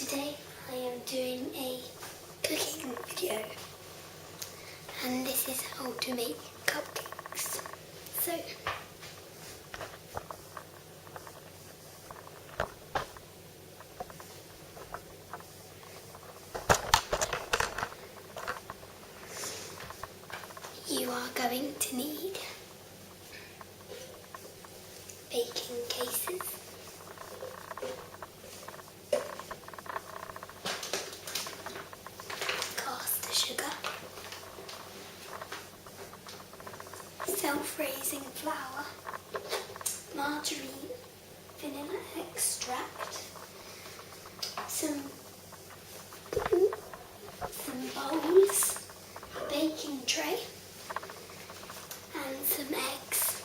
Today I am doing a cooking video, and this is how to make cupcakes. So you are going to need baking cases, caster sugar, self-raising flour, margarine, vanilla extract, some bowls, a baking tray, and some eggs,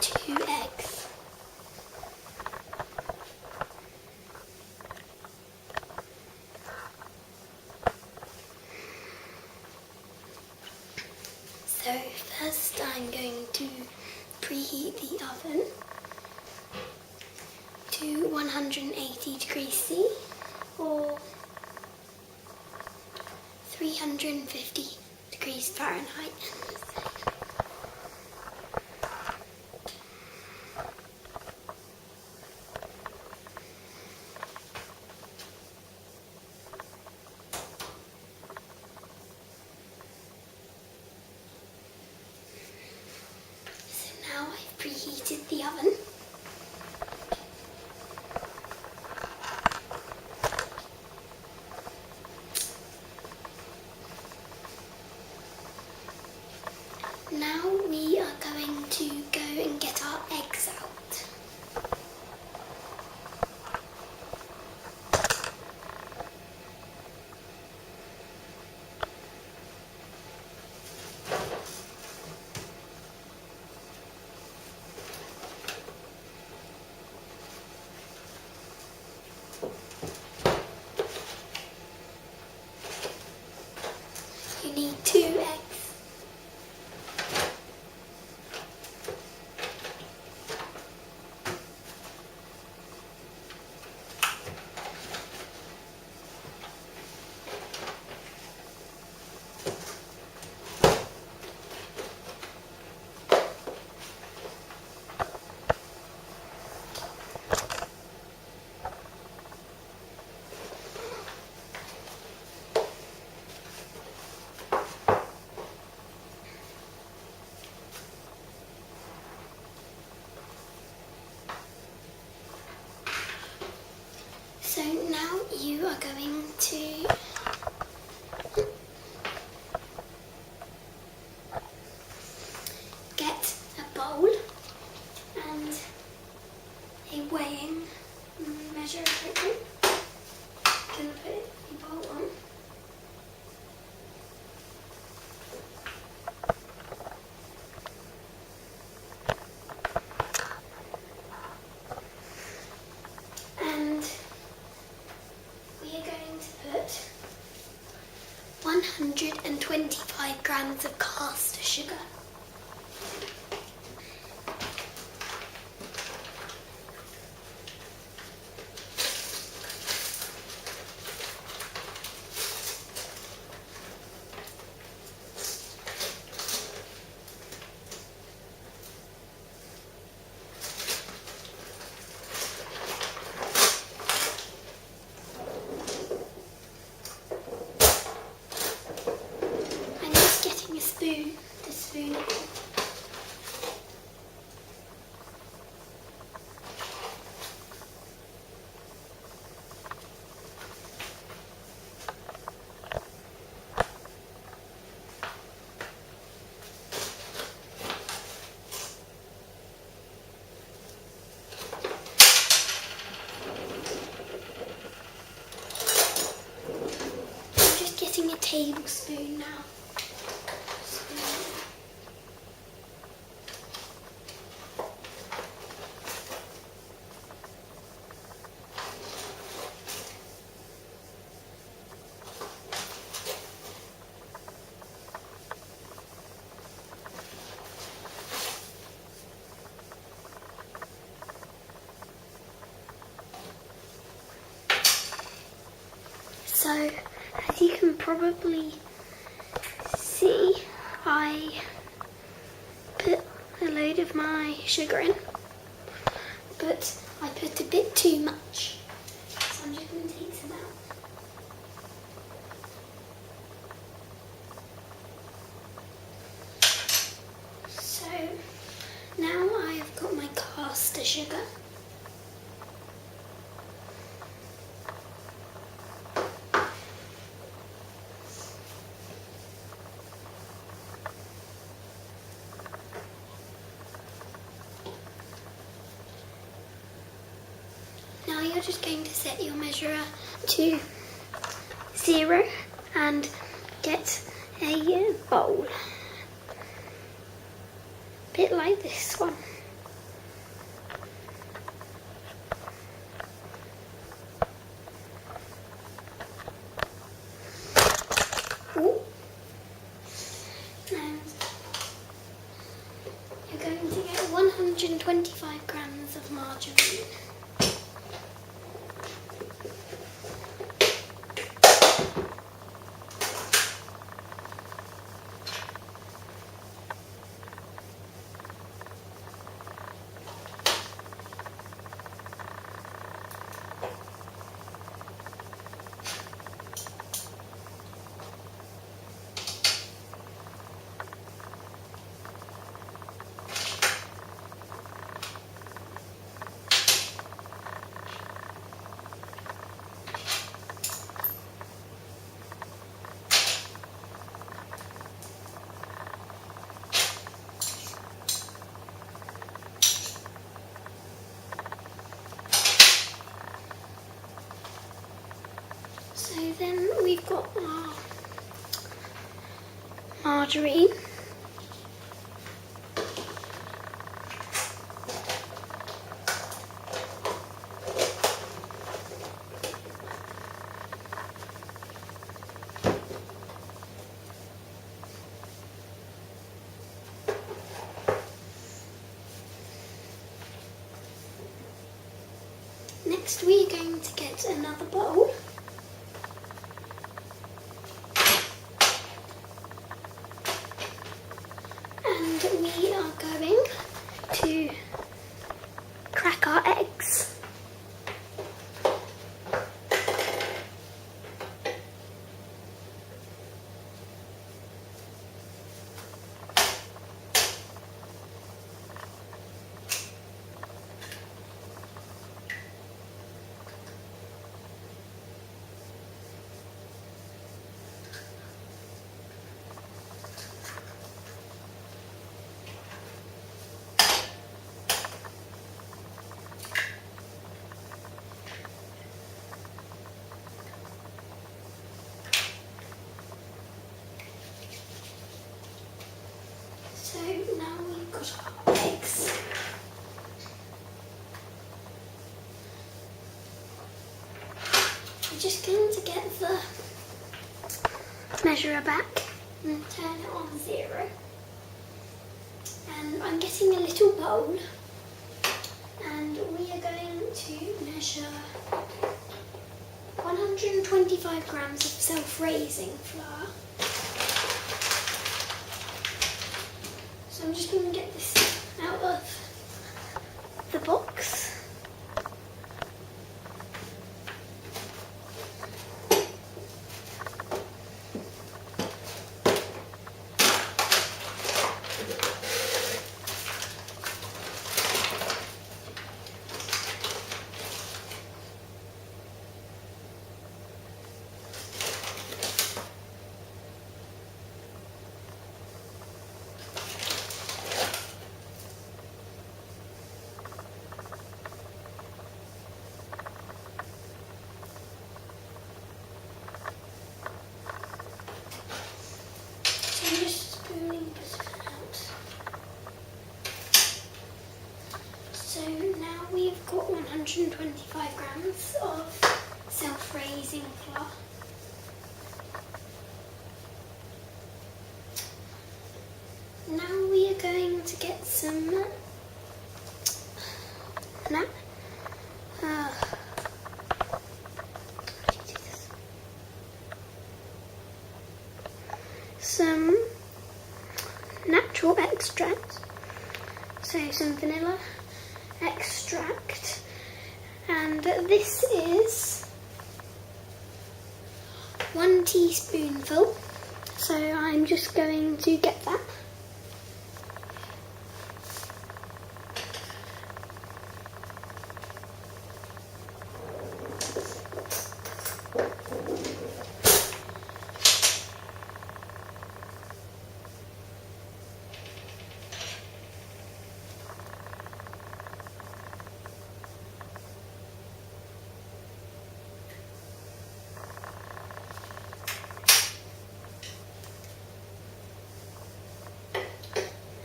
2 eggs. So first I'm going to preheat the oven to 180 degrees C or 350 degrees Fahrenheit. So now I've preheated the oven. Now we are going to go and get our eggs out. You need 2 eggs. So now you are going to get a bowl and a weighing measure equipment. I'm going to put the bowl on. And we are going to put 125 grams of caster sugar. The spoon it. I'm just getting a tablespoon now. So, as you can probably see, I put a load of my sugar in, but I put a bit too much. So I'm just going to take some out. So now I've got my caster sugar. Now you're just going to set your measurer to 0 and get a bowl. A bit like this one. Ooh. And you're going to get 125 grams of margarine. So then we've got our margarine. Next we're going to get another bowl. And we are going to crack our eggs. So now we've got our eggs. We're just going to get the measurer back and turn it on 0. And I'm getting a little bowl, and we are going to measure 125 grams of self-raising flour. So I'm just going to get this out of the box. I'm just spooning this out. So now we've got 125 grams of self-raising flour. Now we are going to get some extract. So some vanilla extract, and this is 1 teaspoonful. So I'm just going to get that.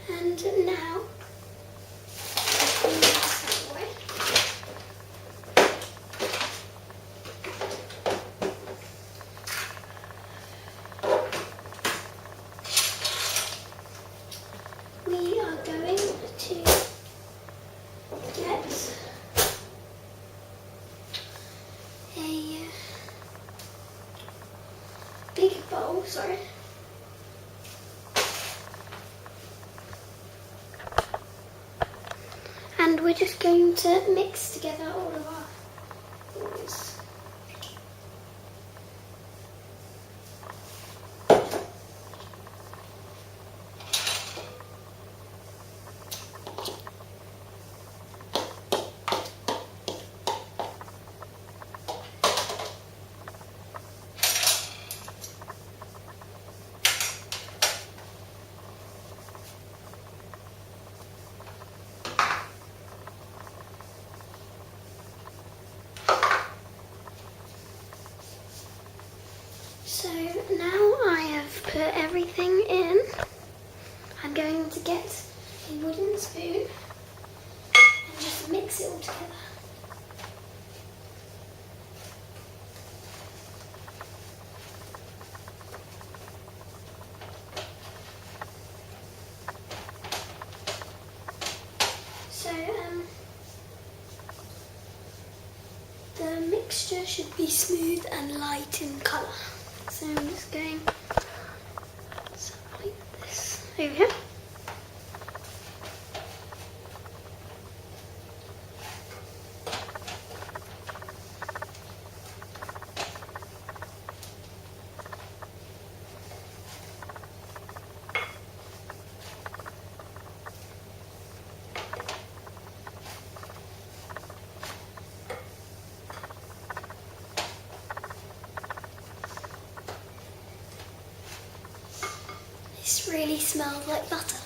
And now, we are going to get a big bowl, sorry. And we're just going to mix together all of our things. So now I have put everything in. I'm going to get a wooden spoon and just mix it all together. So the mixture should be smooth and light in colour. So I'm just going like this over here. This really smells like butter.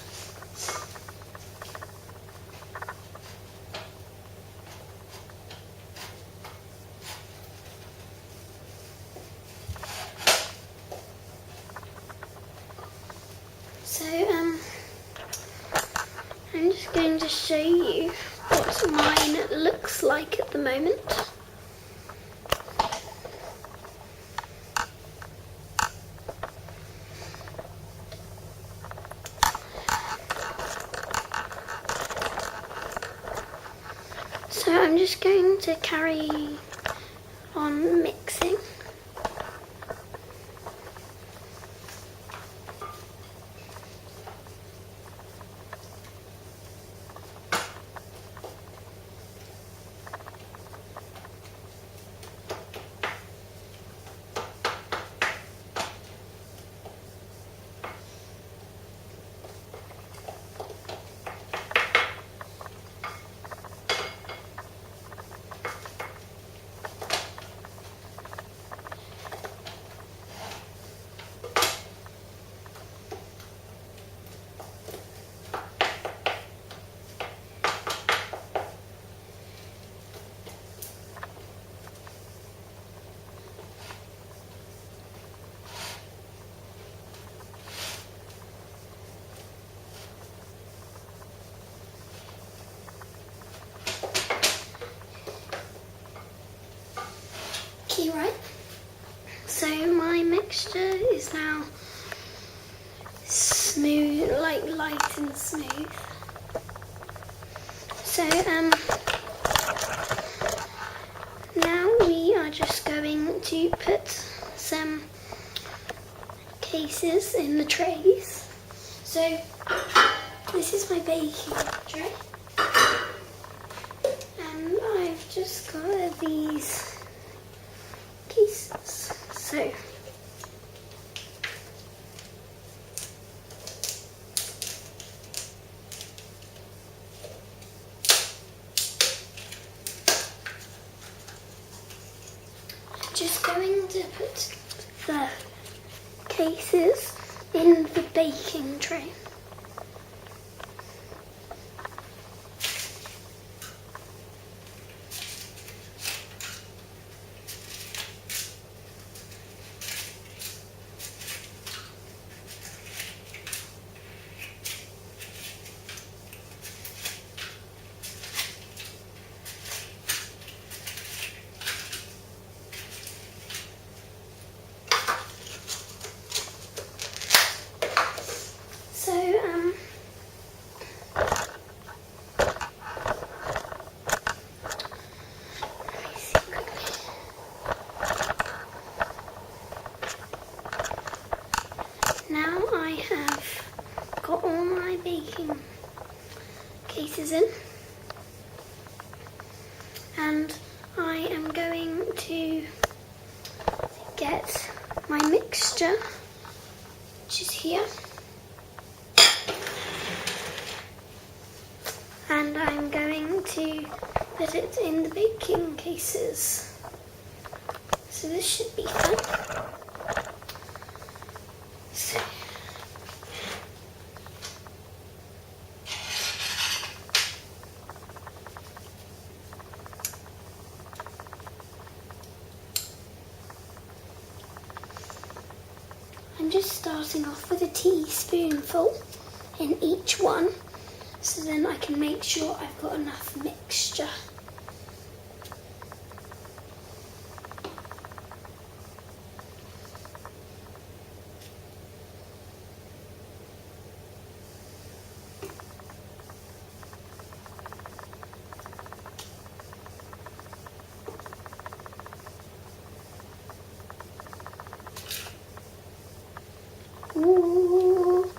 So I'm just going to show you what mine looks like at the moment. So I'm just going to carry on mixing. Okay, right. So my mixture is now smooth, like light and smooth. So now we are just going to put some cases in the trays. So this is my baking tray. And I've just got these cases. So just going to put the cases in the baking tray. Now I have got all my baking cases in, and I am going to get my mixture, which is here, and I'm going to put it in the baking cases. So this should be fun. So, I'm just starting off with a teaspoonful in each one, so then I can make sure I've got enough mixture. Ooh.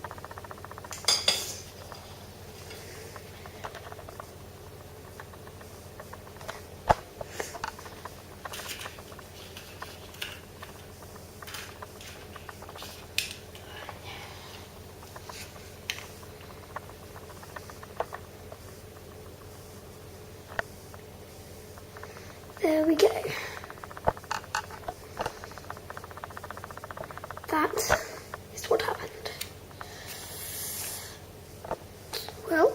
There we go. That is what happened. Well,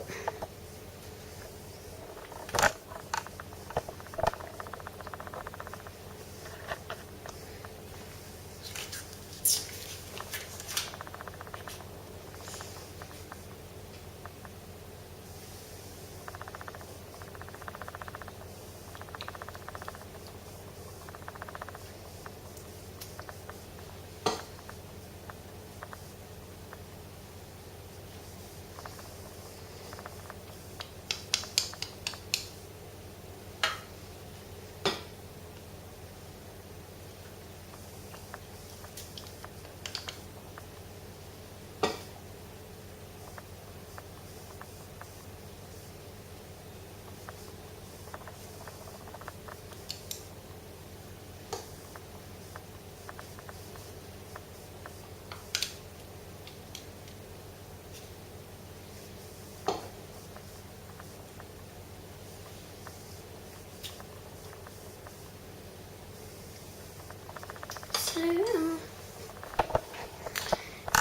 so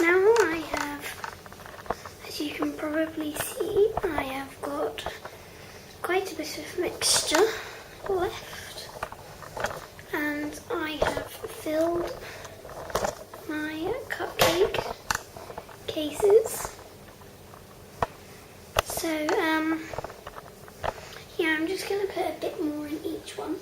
now I have, as you can probably see, I have got quite a bit of mixture left, and I have filled my cupcake cases. So yeah, I'm just going to put a bit more in each one.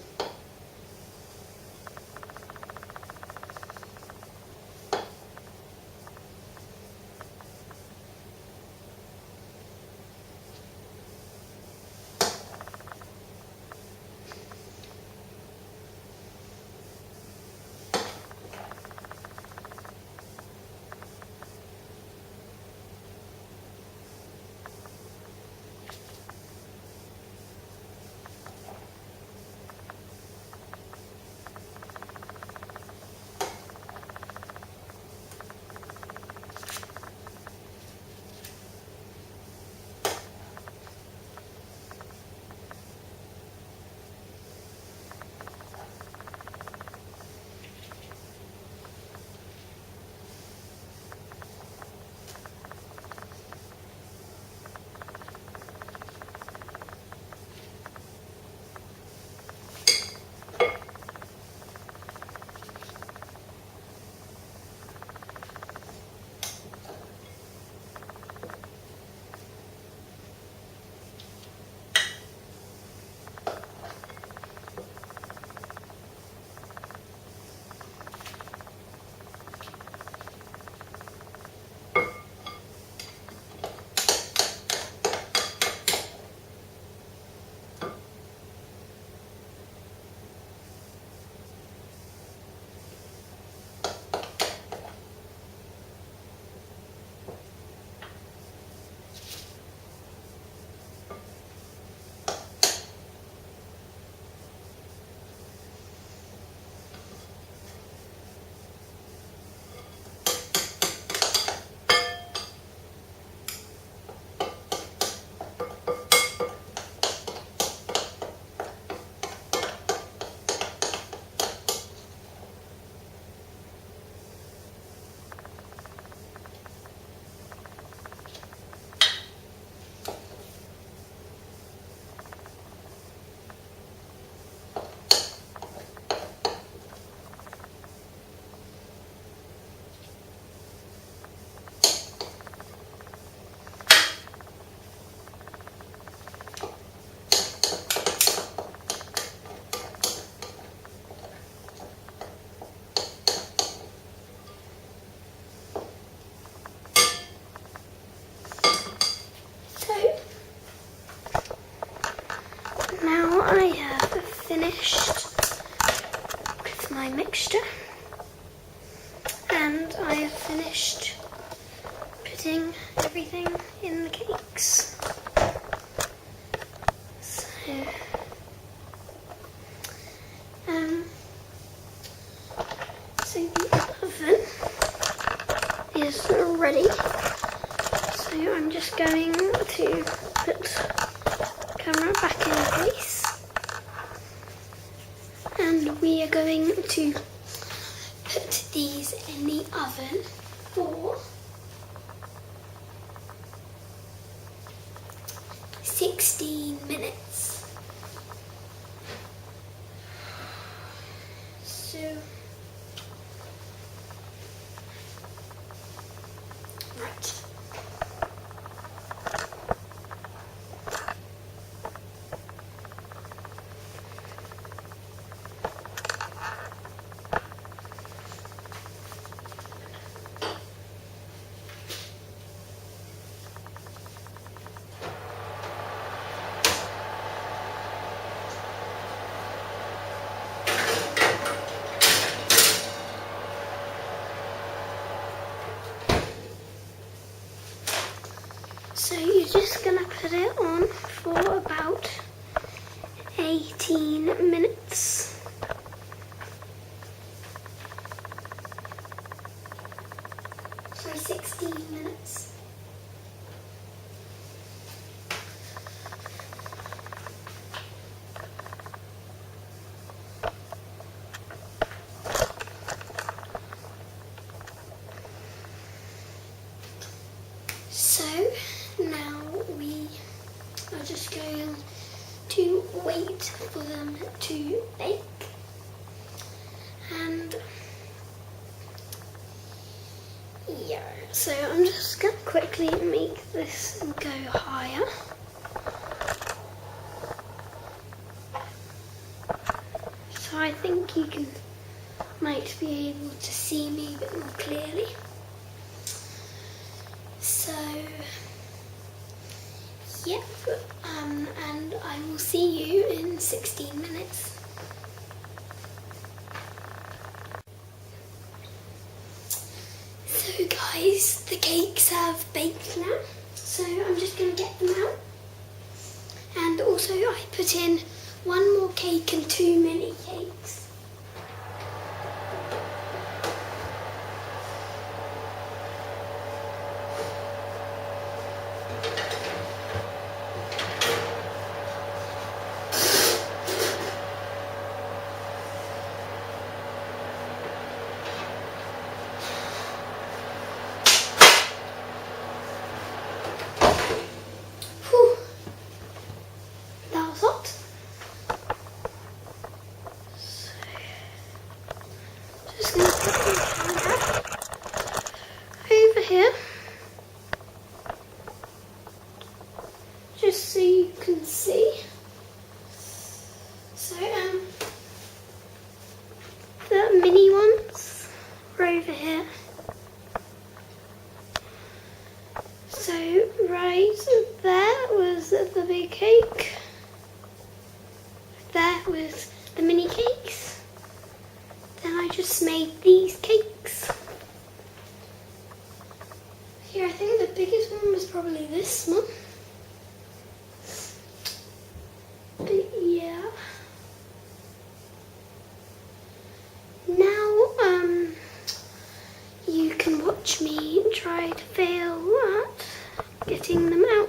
finished with my mixture, and I have finished putting everything in the cakes. So the oven is ready. So I'm just going to put the camera back in place, and we are going to put these in the oven for 16 minutes. So, right. So you're just going to put it on for about 18 minutes. Sorry, 16 minutes. So now we are just going to wait for them to bake, and yeah, so I'm just going to quickly make this go higher. So I think you might be able to see me a bit more clearly. So, yep, and I will see you in 16 minutes. So guys, the cakes have baked now, so I'm just going to get them out. And also I put in one more cake and 2 mini cakes. That was hot. So, just going to put the camera over here, just so you can see. So the mini ones are over here. So right there was the big cake. There was the mini cakes. Then I just made these cakes. Here, I think the biggest one was probably this one. But yeah. Now, you can watch me try to fail at getting them out.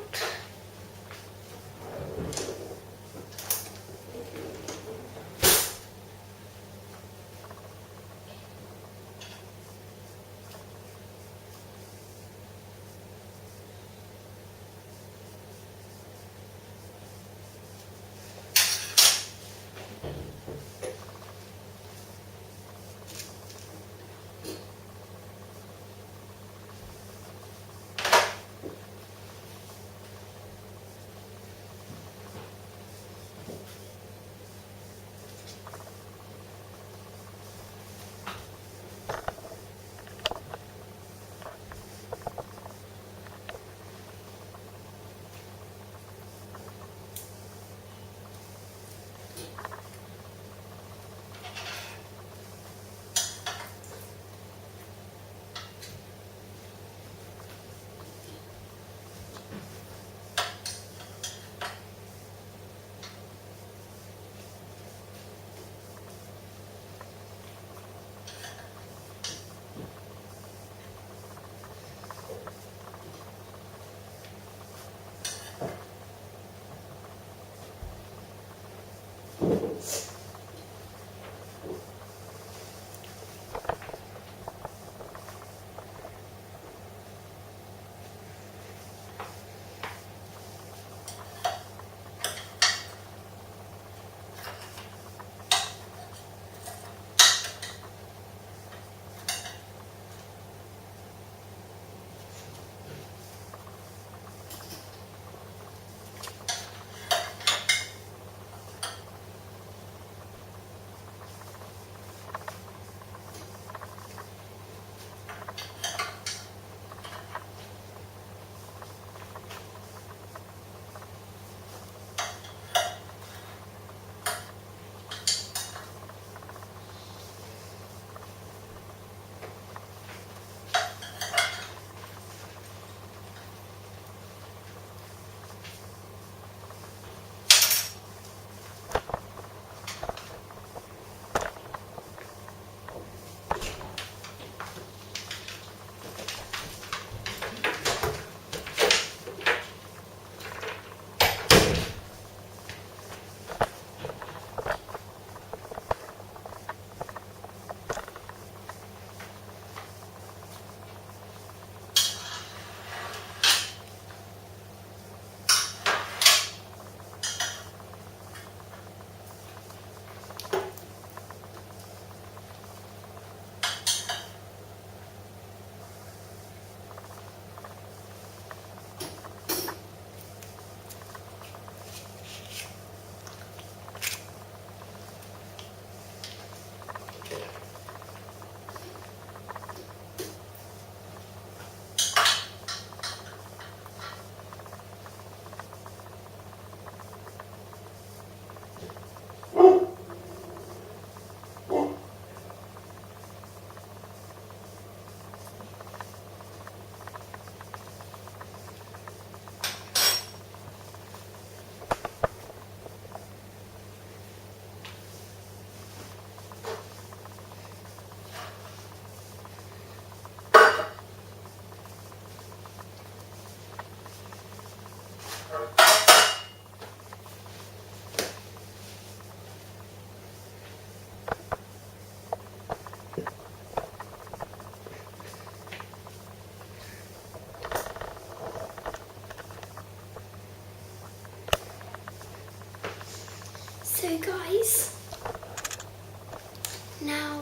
now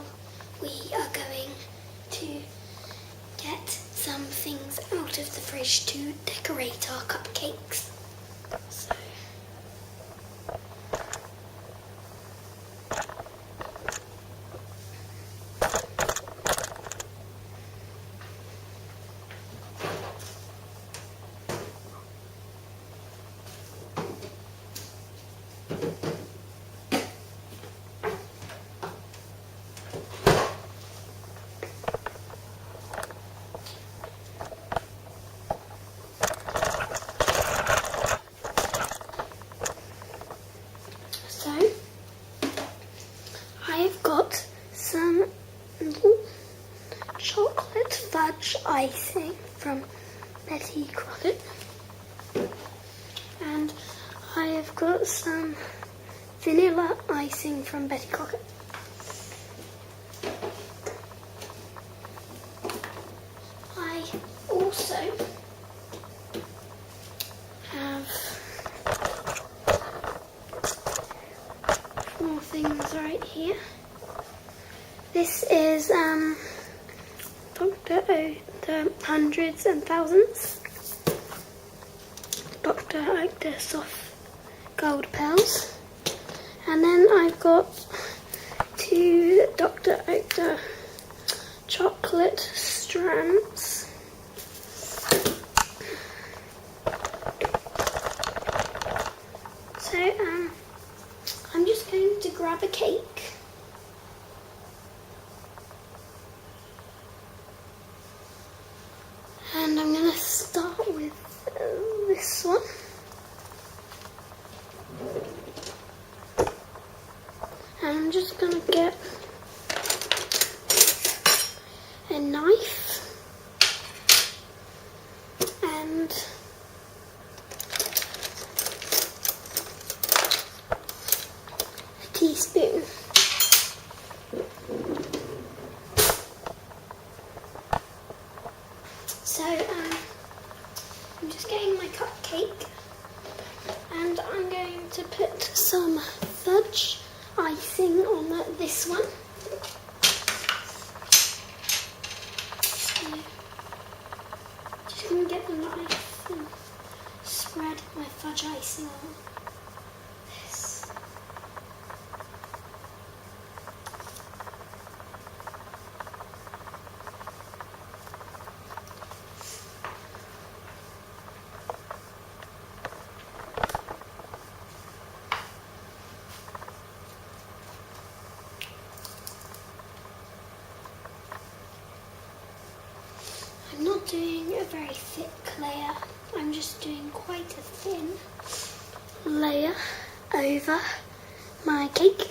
we are going to get some things out of the fridge to decorate our cupcakes. So I've got some chocolate fudge icing from Betty Crockett, and I have got some vanilla icing from Betty Crockett. I also have more things right here. This is Dr. the Hundreds and Thousands. Dr. Oetker Soft Gold Pearls. And then I've got 2 Dr. Oetker Chocolate Strands. So I'm just going to grab a cake. And I'm going to start with this one. And I'm just going to get a knife and a teaspoon. So I'm just getting my cupcake, and I'm going to put some fudge icing on this one. So just going to get the knife and spread my fudge icing on this. I'm not doing a very thick layer, I'm just doing quite a thin layer over my cake.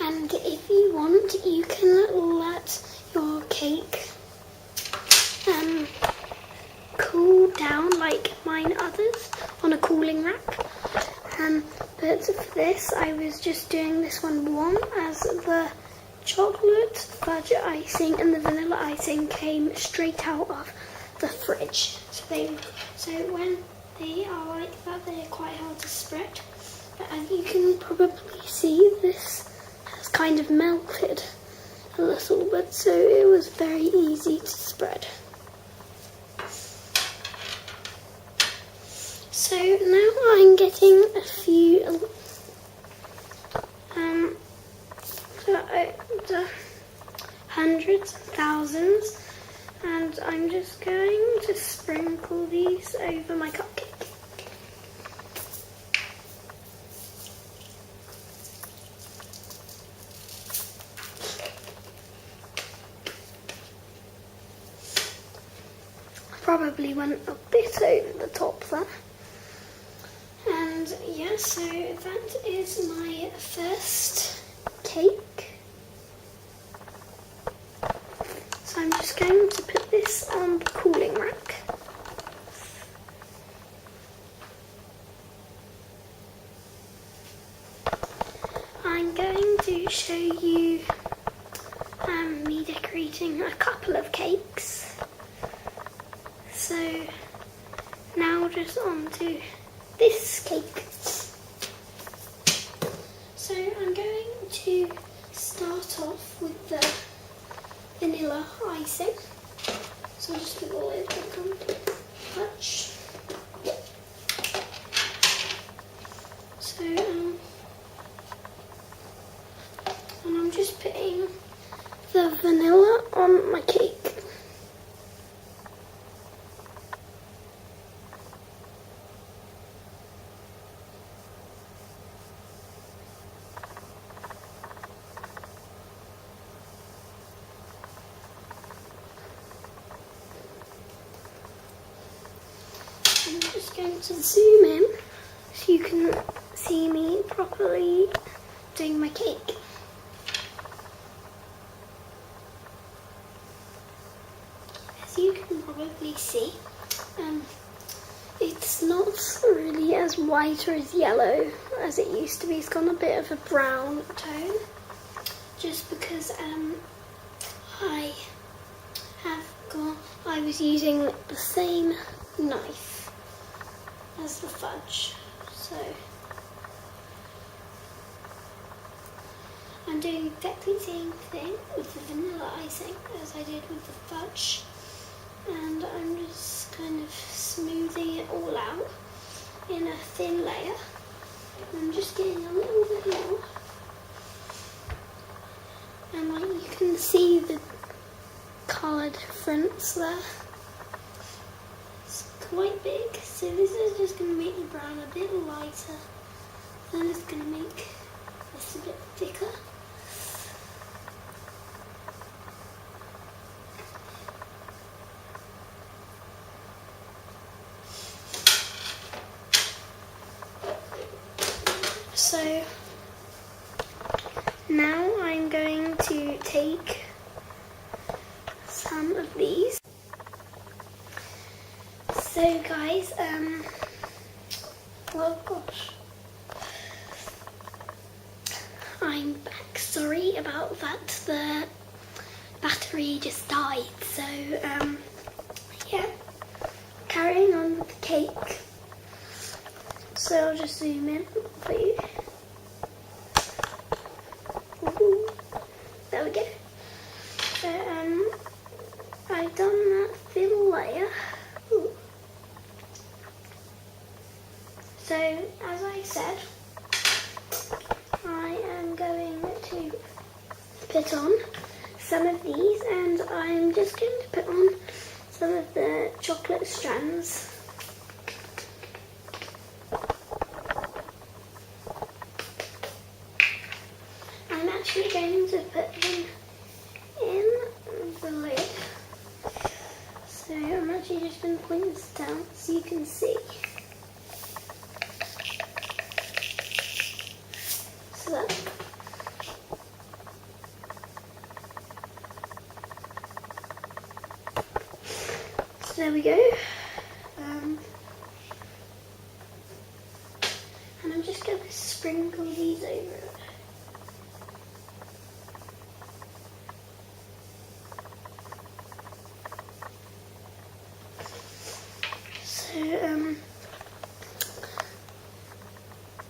And if you want, you can let your cake cool down like mine others on a cooling rack. But for this, I was just doing this one warm, as the chocolate fudge icing and the vanilla icing came straight out of the fridge. So when they are like that, they are quite hard to spread. But as you can probably see, this has kind of melted a little bit, so it was very easy to spread. So now I'm getting a few the hundreds and thousands, and I'm just going to sprinkle these over my cupcake. probably went a bit over the top there. And yeah, so that is my first cake. So I'm just going to put this on the cooling rack. I'm going to show you me decorating a couple of cakes. So now just on to this cake. So I'm going to start off with the vanilla icing. So I'll just put a little bit on touch. So and I'm just putting the vanilla on my cake. I'm just going to zoom in so you can see me properly doing my cake. As you can probably see, it's not really as white or as yellow as it used to be. It's got a bit of a brown tone, just because I was using the same knife as the fudge, so I'm doing exactly the same thing with the vanilla icing as I did with the fudge, and I'm just kind of smoothing it all out in a thin layer. I'm just getting a little bit more, and like you can see the colour difference there. It's quite big, so this is just going to make the brown a bit lighter, then it's going to make this a bit thicker. So now I'm going to take some of these. So guys, oh gosh, I'm back. Sorry about that. The battery just died. So yeah, carrying on with the cake. So I'll just zoom in for you. Ooh, there we go. So I've done that thin layer. Ooh. So as I said, I am going to put on some of these, and I'm just going to put on some of the chocolate strands. I'm actually going to put them in the lid. So I'm actually just going to point this down so you can see. So there we go. And I'm just going to sprinkle these over it. So,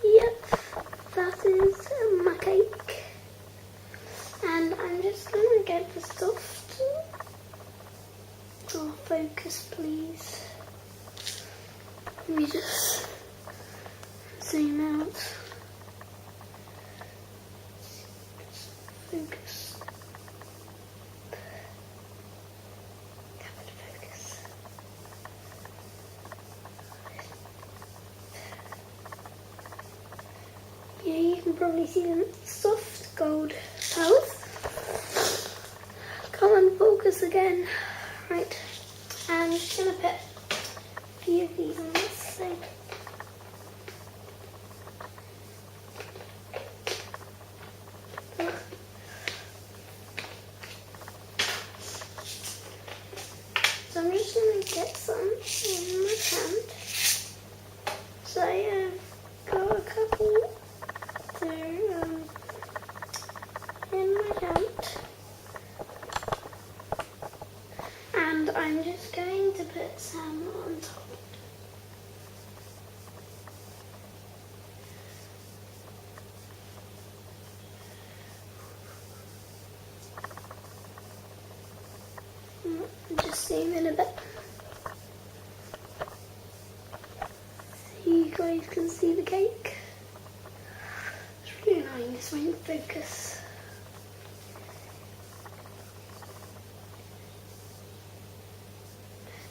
yep, that is my cake. And I'm just going to get the soft. Oh, focus please. Let me just zoom out. Focus. Capture focus. Yeah, you can probably see them soft gold colours. Come and focus again. Right, and just going to put a few of these on this thing. So I'm just going to get some in my hand. So I've got a couple in my hand. And I'm just going to put some on top. Just zoom in a bit so you guys can see the cake. It's really annoying, this won't focus.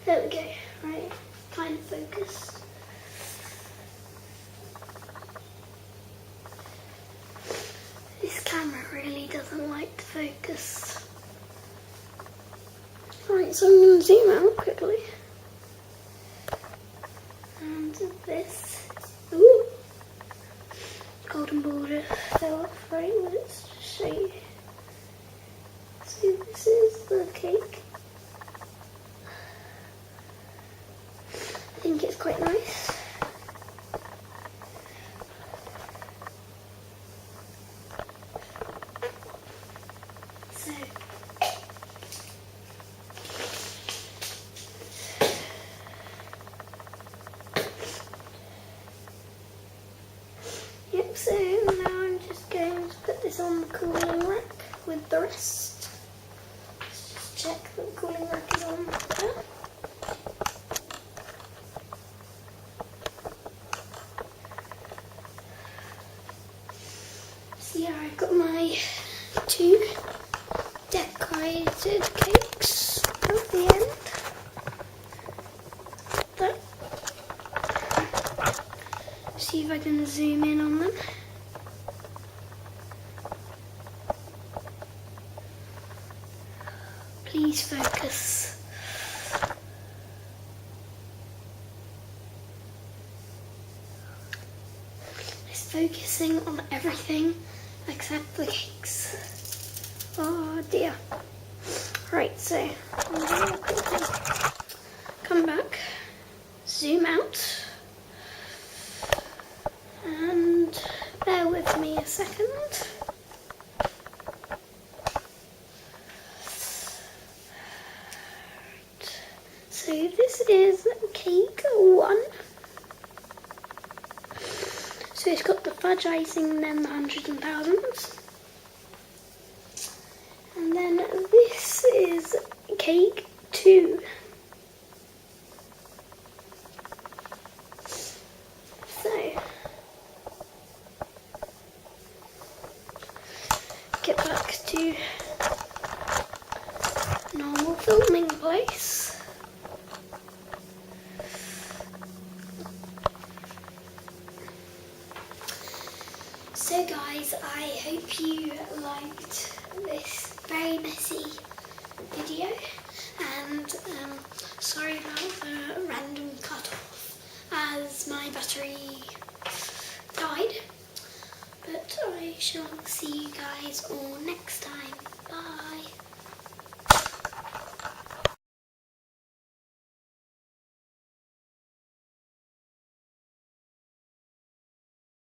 There we go, right, kind of focused. This camera really doesn't like to focus. Right, so I'm going to zoom out quickly. And this, ooh, golden border fell off, right, let's just show you. So this is the cake. I think it's quite nice. So, yep, so now I'm just going to put this on the cooling rack with the rest. Let's just check that the cooling rack is on there. So yeah, I've got my 2 decorated cakes at the end. There. See if I can zoom in on them. Please focus. It's focusing on everything except the cakes. Oh dear. Right, so I'm going to quickly come back, zoom out, and bear with me a second. So this is cake 1. So it's got the fudge icing and then the hundreds and thousands. And then this is cake 2. So, get back to normal filming place. So guys, I hope you liked this very messy video, and sorry about the random cut off as my battery died, but I shall see you guys all next time. Bye.